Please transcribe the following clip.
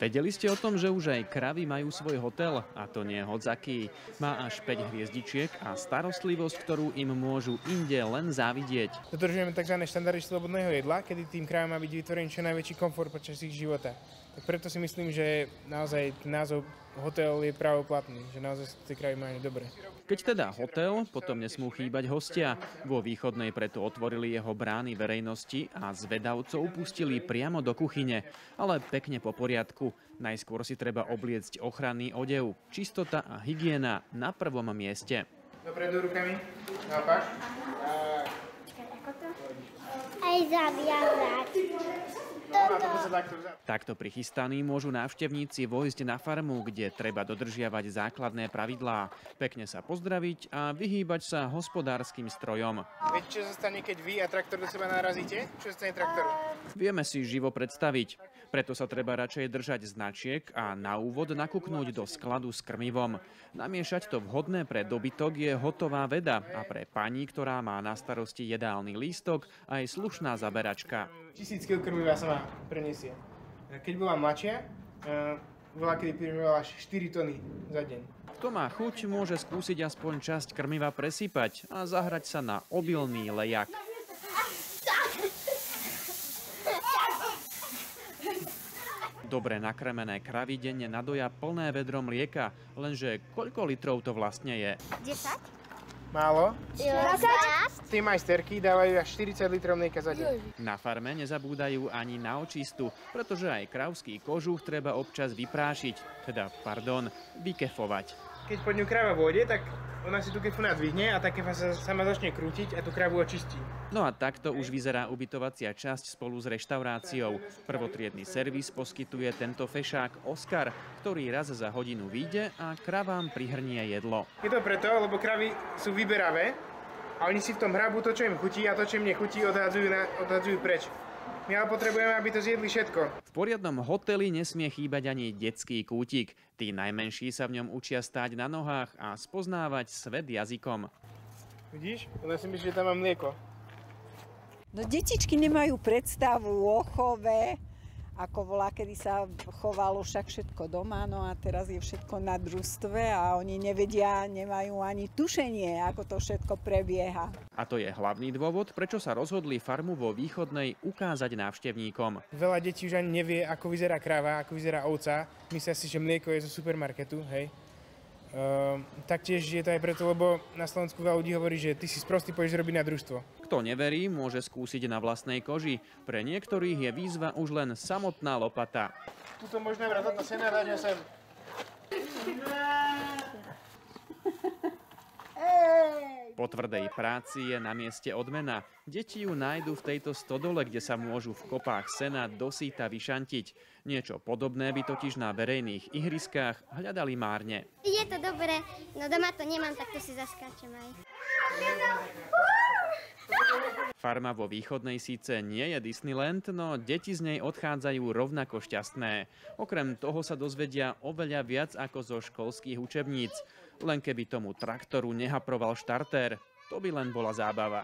Vedeli ste o tom, že už aj kravy majú svoj hotel? A to nie hodzaký. Má až 5 hviezdičiek a starostlivosť, ktorú im môžu inde len závidieť. Dodržujeme tzv. Štandardy slobodného jedla, kedy tým krávam má byť vytvorený čo najväčší komfort počas ich života. Tak preto si myslím, že naozaj názov hotel je právoplatný, že naozaj tie kravy majú dobre. Keď teda hotel, potom nesmú chýbať hostia. Vo Východnej preto otvorili jeho brány verejnosti a zvedavcov pustili priamo do kuchyne, ale pekne po poriadku. Najskôr si treba obliecť ochranný odev. Čistota a hygiena na prvom mieste. Dopredu rukami, naopak. Aj zaviazať. Takto prichystaní môžu návštevníci vojsť na farmu, kde treba dodržiavať základné pravidlá, pekne sa pozdraviť a vyhýbať sa hospodárskym strojom. Viete, čo sa stane, keď vy a traktor do seba narazíte? Čo sa stane traktoru? Vieme si živo predstaviť. Preto sa treba radšej držať značiek a na úvod nakúknúť do skladu s krmivom. Namiešať to vhodné pre dobytok je hotová veda a pre pani, ktorá má na starosti jedálny lístok, aj slušná zaberačka. 1000 kg krmiva sa má preniesie. Keď bola mladšia, bola kedy prijímala až 4 tony za deň. Kto má chuť, môže skúsiť aspoň časť krmiva presypať a zahrať sa na obilný lejak. Dobre nakrmené kravy denne nadoja plné vedro mlieka, lenže koľko litrov to vlastne je? 10? Málo. 20? Tie majsterky dávajú až 40 litrov mlieka za deň. Na farme nezabúdajú ani na očistu, pretože aj kravský kožuch treba občas vyprášiť, vykefovať. Keď pod ňu kráva vôjde, tak ona si tú kefu nadvihne a tá kefa sa sama začne krútiť a tú kravu očistí. No a takto už vyzerá ubytovacia časť spolu s reštauráciou. Prvotriedny servis poskytuje tento fešák Oskar, ktorý raz za hodinu vyjde a kravám prihrnie jedlo. Je to preto, lebo kravy sú vyberavé a oni si v tom hrabu to, čo im chutí a to, čo im nechutí, odhadzujú preč. My ale potrebujeme, aby to zjedli všetko. V poriadnom hoteli nesmie chýbať ani detský kútik. Tí najmenší sa v ňom učia stáť na nohách a spoznávať svet jazykom. Vidíš? Ona si myslí, že tam mám mlieko. No detičky nemajú predstavu o chove, ako volá, kedy sa chovalo však všetko doma, no a teraz je všetko na družstve a oni nevedia, nemajú ani tušenie, ako to všetko prebieha. A to je hlavný dôvod, prečo sa rozhodli farmu vo Východnej ukázať návštevníkom. Veľa detí už ani nevie, ako vyzerá kráva, ako vyzerá ovca. Myslia si, že mlieko je zo supermarketu, hej. Taktiež je to aj preto, lebo na Slovensku veľa ľudí hovorí, že ty si sprostý, pôjdeš robiť na družstvo. Kto neverí, môže skúsiť na vlastnej koži. Pre niektorých je výzva už len samotná lopata. Tuto možno vrátať na sena, dať ho sem. Po tvrdej práci je na mieste odmena. Deti ju nájdu v tejto stodole, kde sa môžu v kopách sena dosýta vyšantiť. Niečo podobné by totiž na verejných ihriskách hľadali márne. Je to dobré, no doma to nemám, tak to si zaskáčem aj. Farma vo Východnej síce nie je Disneyland, no deti z nej odchádzajú rovnako šťastné. Okrem toho sa dozvedia oveľa viac ako zo školských učebníc. Len keby tomu traktoru nehaproval štartér, to by len bola zábava.